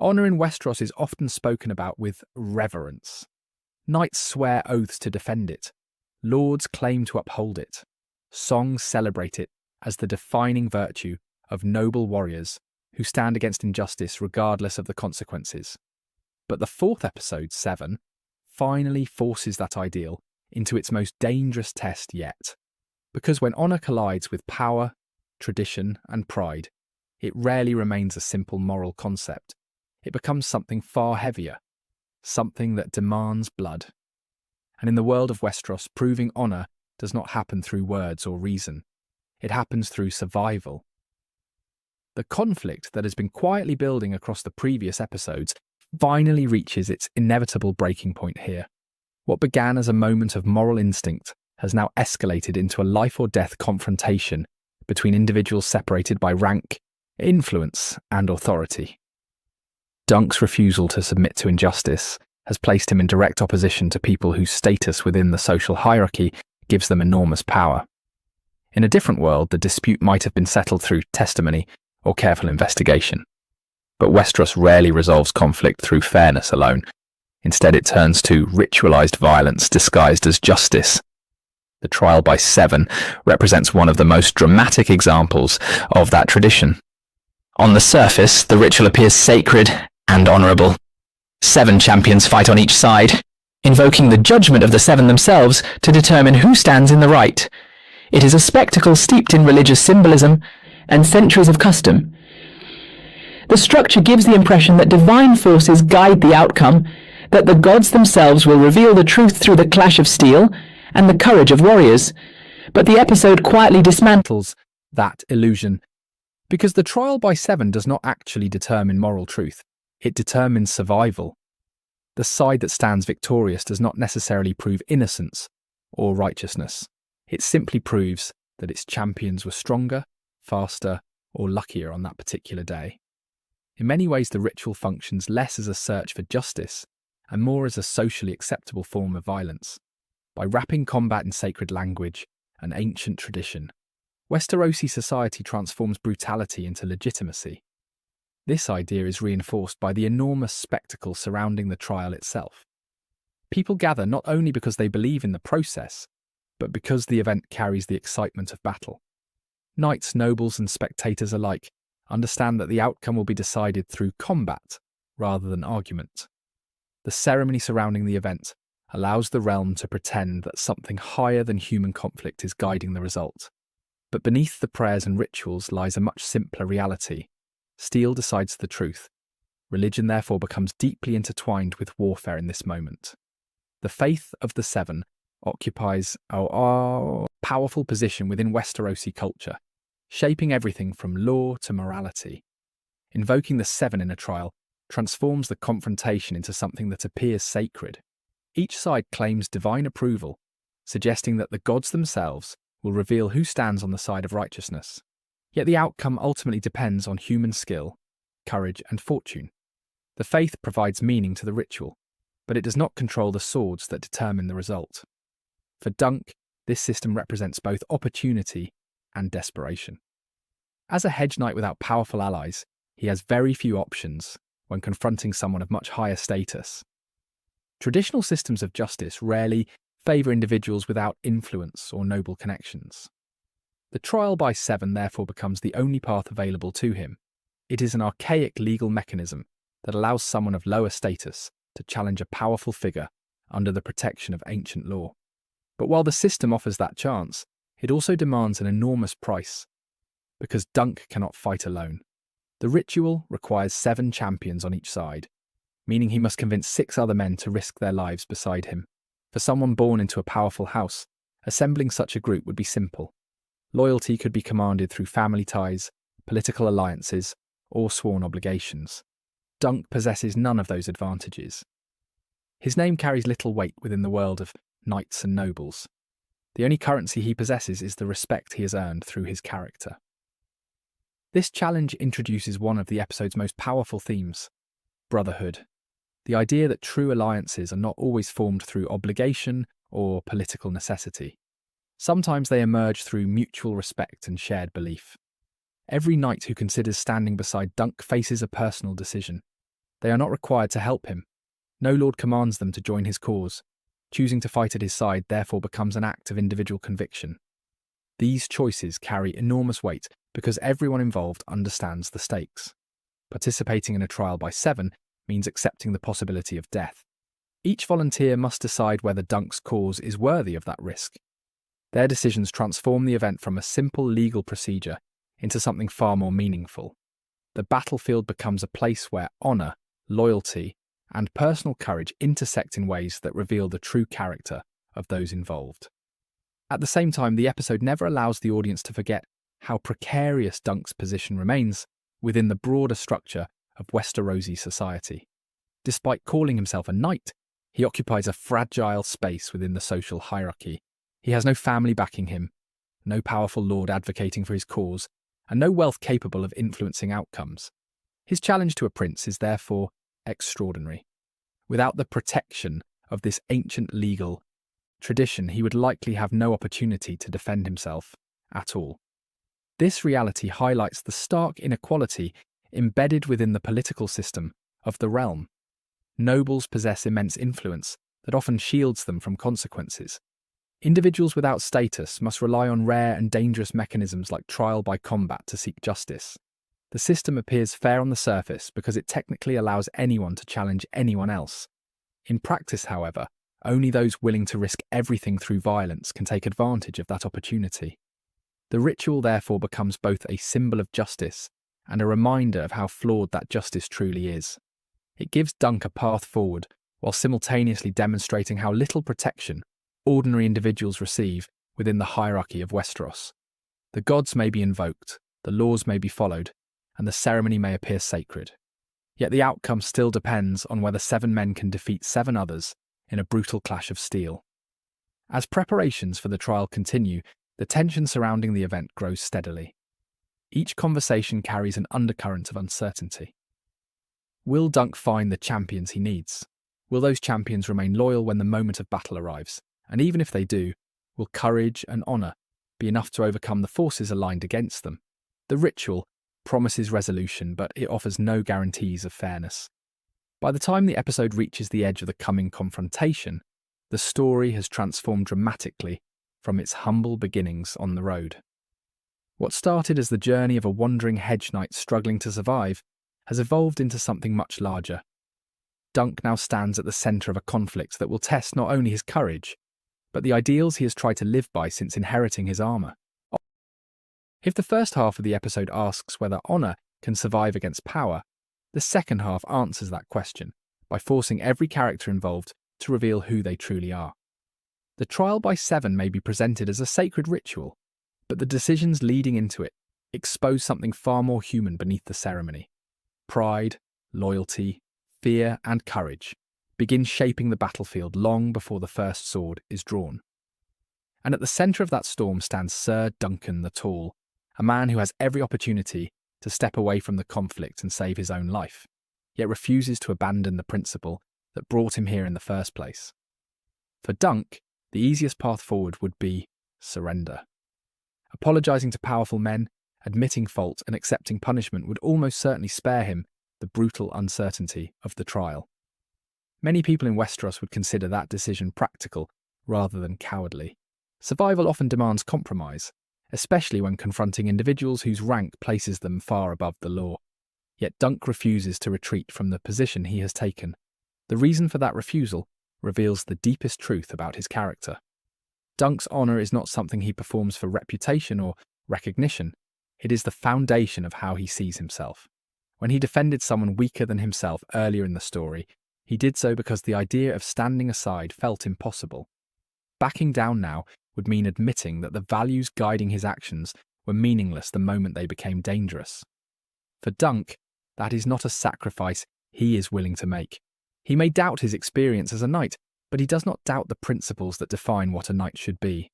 Honour in Westeros is often spoken about with reverence. Knights swear oaths to defend it. Lords claim to uphold it. Songs celebrate it as the defining virtue of noble warriors who stand against injustice regardless of the consequences. But the fourth episode, 7, finally forces that ideal into its most dangerous test yet. Because when honour collides with power, tradition, and pride, it rarely remains a simple moral concept. It becomes something far heavier, something that demands blood. And in the world of Westeros, proving honour does not happen through words or reason. It happens through survival. The conflict that has been quietly building across the previous episodes finally reaches its inevitable breaking point here. What began as a moment of moral instinct has now escalated into a life-or-death confrontation between individuals separated by rank, influence, and authority. Dunk's refusal to submit to injustice has placed him in direct opposition to people whose status within the social hierarchy gives them enormous power. In a different world, the dispute might have been settled through testimony or careful investigation. But Westeros rarely resolves conflict through fairness alone. Instead, it turns to ritualized violence disguised as justice. The trial by 7 represents one of the most dramatic examples of that tradition. On the surface, the ritual appears sacred and honorable. 7 champions fight on each side, invoking the judgment of the 7 themselves to determine who stands in the right. It is a spectacle steeped in religious symbolism and centuries of custom. The structure gives the impression that divine forces guide the outcome, that the gods themselves will reveal the truth through the clash of steel and the courage of warriors. But the episode quietly dismantles that illusion, because the trial by 7 does not actually determine moral truth. It determines survival. The side that stands victorious does not necessarily prove innocence or righteousness. It simply proves that its champions were stronger, faster, or luckier on that particular day. In many ways, the ritual functions less as a search for justice and more as a socially acceptable form of violence. By wrapping combat in sacred language and ancient tradition, Westerosi society transforms brutality into legitimacy. This idea is reinforced by the enormous spectacle surrounding the trial itself. People gather not only because they believe in the process, but because the event carries the excitement of battle. Knights, nobles, and spectators alike understand that the outcome will be decided through combat rather than argument. The ceremony surrounding the event allows the realm to pretend that something higher than human conflict is guiding the result. But beneath the prayers and rituals lies a much simpler reality. Steel decides the truth. Religion therefore becomes deeply intertwined with warfare in this moment. The faith of the 7 occupies a powerful position within Westerosi culture, shaping everything from law to morality. Invoking the 7 in a trial transforms the confrontation into something that appears sacred. Each side claims divine approval, suggesting that the gods themselves will reveal who stands on the side of righteousness. Yet the outcome ultimately depends on human skill, courage, and fortune. The faith provides meaning to the ritual, but it does not control the swords that determine the result. For Dunk, this system represents both opportunity and desperation. As a hedge knight without powerful allies, he has very few options when confronting someone of much higher status. Traditional systems of justice rarely favour individuals without influence or noble connections. The trial by 7 therefore becomes the only path available to him. It is an archaic legal mechanism that allows someone of lower status to challenge a powerful figure under the protection of ancient law. But while the system offers that chance, it also demands an enormous price, because Dunk cannot fight alone. The ritual requires 7 champions on each side, meaning he must convince 6 other men to risk their lives beside him. For someone born into a powerful house, assembling such a group would be simple. Loyalty could be commanded through family ties, political alliances, or sworn obligations. Dunk possesses none of those advantages. His name carries little weight within the world of knights and nobles. The only currency he possesses is the respect he has earned through his character. This challenge introduces one of the episode's most powerful themes: brotherhood. The idea that true alliances are not always formed through obligation or political necessity. Sometimes they emerge through mutual respect and shared belief. Every knight who considers standing beside Dunk faces a personal decision. They are not required to help him. No lord commands them to join his cause. Choosing to fight at his side therefore becomes an act of individual conviction. These choices carry enormous weight because everyone involved understands the stakes. Participating in a trial by 7 means accepting the possibility of death. Each volunteer must decide whether Dunk's cause is worthy of that risk. Their decisions transform the event from a simple legal procedure into something far more meaningful. The battlefield becomes a place where honour, loyalty, and personal courage intersect in ways that reveal the true character of those involved. At the same time, the episode never allows the audience to forget how precarious Dunk's position remains within the broader structure of Westerosi society. Despite calling himself a knight, he occupies a fragile space within the social hierarchy. He has no family backing him, no powerful lord advocating for his cause, and no wealth capable of influencing outcomes. His challenge to a prince is therefore extraordinary. Without the protection of this ancient legal tradition, he would likely have no opportunity to defend himself at all. This reality highlights the stark inequality embedded within the political system of the realm. Nobles possess immense influence that often shields them from consequences. Individuals without status must rely on rare and dangerous mechanisms like trial by combat to seek justice. The system appears fair on the surface because it technically allows anyone to challenge anyone else. In practice, however, only those willing to risk everything through violence can take advantage of that opportunity. The ritual therefore becomes both a symbol of justice and a reminder of how flawed that justice truly is. It gives Dunk a path forward while simultaneously demonstrating how little protection ordinary individuals receive within the hierarchy of Westeros. The gods may be invoked, the laws may be followed, and the ceremony may appear sacred. Yet the outcome still depends on whether 7 men can defeat 7 others in a brutal clash of steel. As preparations for the trial continue, the tension surrounding the event grows steadily. Each conversation carries an undercurrent of uncertainty. Will Dunk find the champions he needs? Will those champions remain loyal when the moment of battle arrives? And even if they do, will courage and honour be enough to overcome the forces aligned against them? The ritual promises resolution, but it offers no guarantees of fairness. By the time the episode reaches the edge of the coming confrontation, the story has transformed dramatically from its humble beginnings on the road. What started as the journey of a wandering hedge knight struggling to survive has evolved into something much larger. Dunk now stands at the centre of a conflict that will test not only his courage, but the ideals he has tried to live by since inheriting his armour. If the first half of the episode asks whether honour can survive against power, the second half answers that question by forcing every character involved to reveal who they truly are. The trial by 7 may be presented as a sacred ritual, but the decisions leading into it expose something far more human beneath the ceremony. Pride, loyalty, fear, and courage begin shaping the battlefield long before the first sword is drawn. And at the centre of that storm stands Sir Duncan the Tall, a man who has every opportunity to step away from the conflict and save his own life, yet refuses to abandon the principle that brought him here in the first place. For Dunk, the easiest path forward would be surrender. Apologising to powerful men, admitting fault and accepting punishment would almost certainly spare him the brutal uncertainty of the trial. Many people in Westeros would consider that decision practical rather than cowardly. Survival often demands compromise, especially when confronting individuals whose rank places them far above the law. Yet Dunk refuses to retreat from the position he has taken. The reason for that refusal reveals the deepest truth about his character. Dunk's honour is not something he performs for reputation or recognition. It is the foundation of how he sees himself. When he defended someone weaker than himself earlier in the story, he did so because the idea of standing aside felt impossible. Backing down now would mean admitting that the values guiding his actions were meaningless the moment they became dangerous. For Dunk, that is not a sacrifice he is willing to make. He may doubt his experience as a knight, but he does not doubt the principles that define what a knight should be.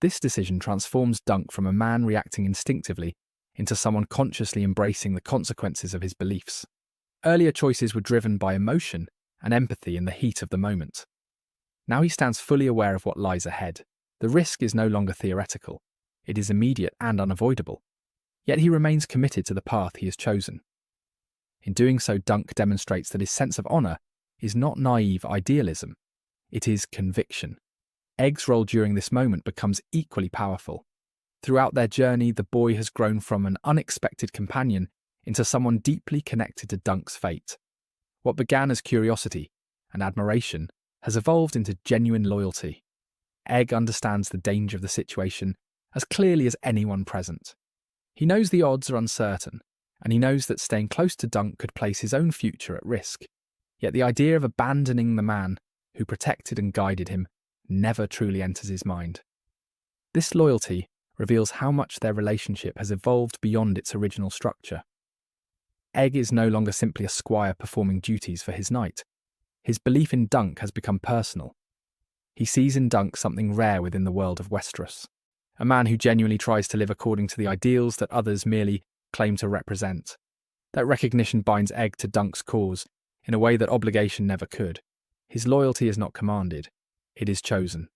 This decision transforms Dunk from a man reacting instinctively into someone consciously embracing the consequences of his beliefs. Earlier choices were driven by emotion and empathy in the heat of the moment. Now he stands fully aware of what lies ahead. The risk is no longer theoretical. It is immediate and unavoidable. Yet he remains committed to the path he has chosen. In doing so, Dunk demonstrates that his sense of honour is not naive idealism, it is conviction. Egg's role during this moment becomes equally powerful. Throughout their journey, the boy has grown from an unexpected companion into someone deeply connected to Dunk's fate. What began as curiosity and admiration has evolved into genuine loyalty. Egg understands the danger of the situation as clearly as anyone present. He knows the odds are uncertain, and he knows that staying close to Dunk could place his own future at risk. Yet the idea of abandoning the man who protected and guided him never truly enters his mind. This loyalty reveals how much their relationship has evolved beyond its original structure. Egg is no longer simply a squire performing duties for his knight. His belief in Dunk has become personal. He sees in Dunk something rare within the world of Westeros, a man who genuinely tries to live according to the ideals that others merely claim to represent. That recognition binds Egg to Dunk's cause in a way that obligation never could. His loyalty is not commanded, it is chosen.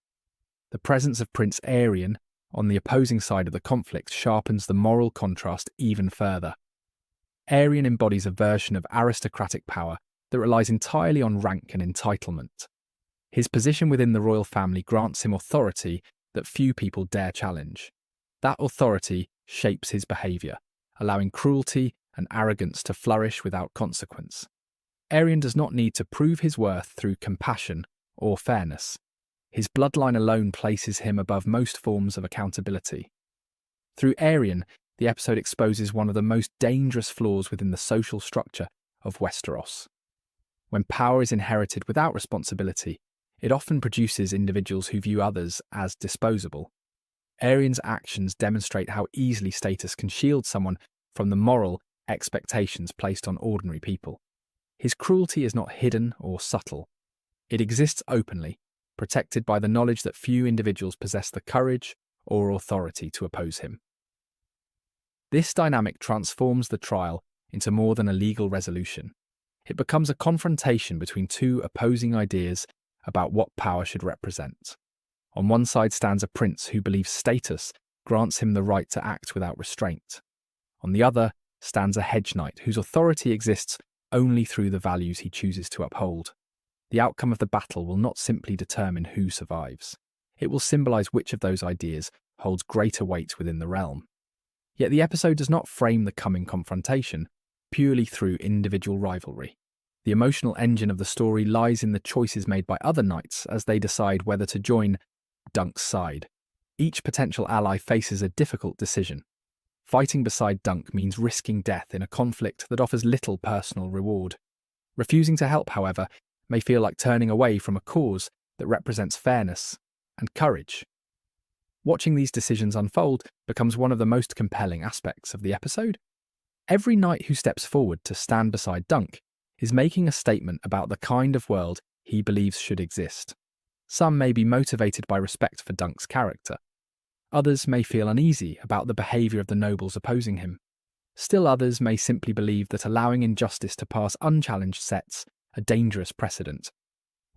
The presence of Prince Aerion on the opposing side of the conflict sharpens the moral contrast even further. Aerion embodies a version of aristocratic power that relies entirely on rank and entitlement. His position within the royal family grants him authority that few people dare challenge. That authority shapes his behaviour, allowing cruelty and arrogance to flourish without consequence. Aerion does not need to prove his worth through compassion or fairness. His bloodline alone places him above most forms of accountability. Through Aerion, the episode exposes one of the most dangerous flaws within the social structure of Westeros. When power is inherited without responsibility, it often produces individuals who view others as disposable. Aerion's actions demonstrate how easily status can shield someone from the moral expectations placed on ordinary people. His cruelty is not hidden or subtle. It exists openly, protected by the knowledge that few individuals possess the courage or authority to oppose him. This dynamic transforms the trial into more than a legal resolution. It becomes a confrontation between two opposing ideas about what power should represent. On one side stands a prince who believes status grants him the right to act without restraint. On the other stands a hedge knight whose authority exists only through the values he chooses to uphold. The outcome of the battle will not simply determine who survives. It will symbolize which of those ideas holds greater weight within the realm. Yet the episode does not frame the coming confrontation purely through individual rivalry. The emotional engine of the story lies in the choices made by other knights as they decide whether to join Dunk's side. Each potential ally faces a difficult decision. Fighting beside Dunk means risking death in a conflict that offers little personal reward. Refusing to help, however, may feel like turning away from a cause that represents fairness and courage. Watching these decisions unfold becomes one of the most compelling aspects of the episode. Every knight who steps forward to stand beside Dunk is making a statement about the kind of world he believes should exist. Some may be motivated by respect for Dunk's character. Others may feel uneasy about the behaviour of the nobles opposing him. Still others may simply believe that allowing injustice to pass unchallenged sets a dangerous precedent.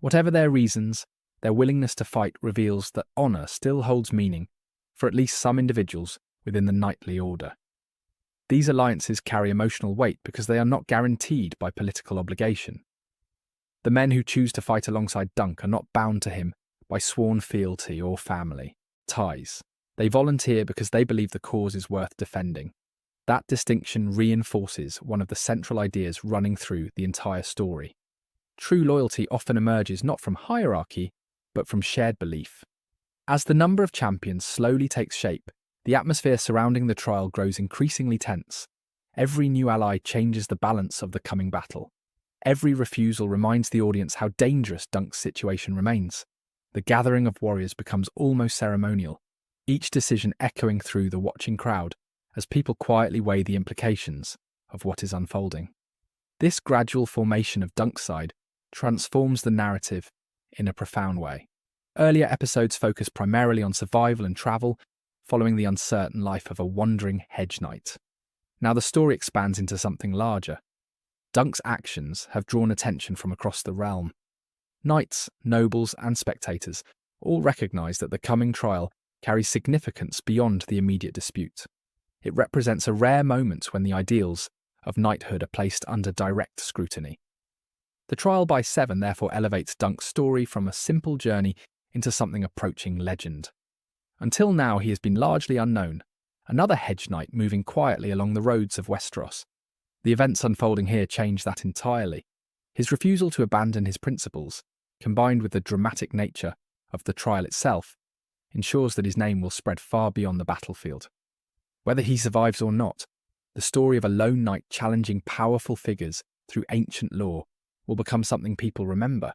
Whatever their reasons, their willingness to fight reveals that honour still holds meaning for at least some individuals within the knightly order. These alliances carry emotional weight because they are not guaranteed by political obligation. The men who choose to fight alongside Dunk are not bound to him by sworn fealty or family ties. They volunteer because they believe the cause is worth defending. That distinction reinforces one of the central ideas running through the entire story. True loyalty often emerges not from hierarchy, but from shared belief. As the number of champions slowly takes shape, the atmosphere surrounding the trial grows increasingly tense. Every new ally changes the balance of the coming battle. Every refusal reminds the audience how dangerous Dunk's situation remains. The gathering of warriors becomes almost ceremonial, each decision echoing through the watching crowd as people quietly weigh the implications of what is unfolding. This gradual formation of Dunk's side transforms the narrative in a profound way. Earlier episodes focused primarily on survival and travel, following the uncertain life of a wandering hedge knight. Now the story expands into something larger. Dunk's actions have drawn attention from across the realm. Knights, nobles, and spectators all recognise that the coming trial carries significance beyond the immediate dispute. It represents a rare moment when the ideals of knighthood are placed under direct scrutiny. The trial by 7 therefore elevates Dunk's story from a simple journey into something approaching legend. Until now, he has been largely unknown, another hedge knight moving quietly along the roads of Westeros. The events unfolding here change that entirely. His refusal to abandon his principles, combined with the dramatic nature of the trial itself, ensures that his name will spread far beyond the battlefield. Whether he survives or not, the story of a lone knight challenging powerful figures through ancient lore will become something people remember,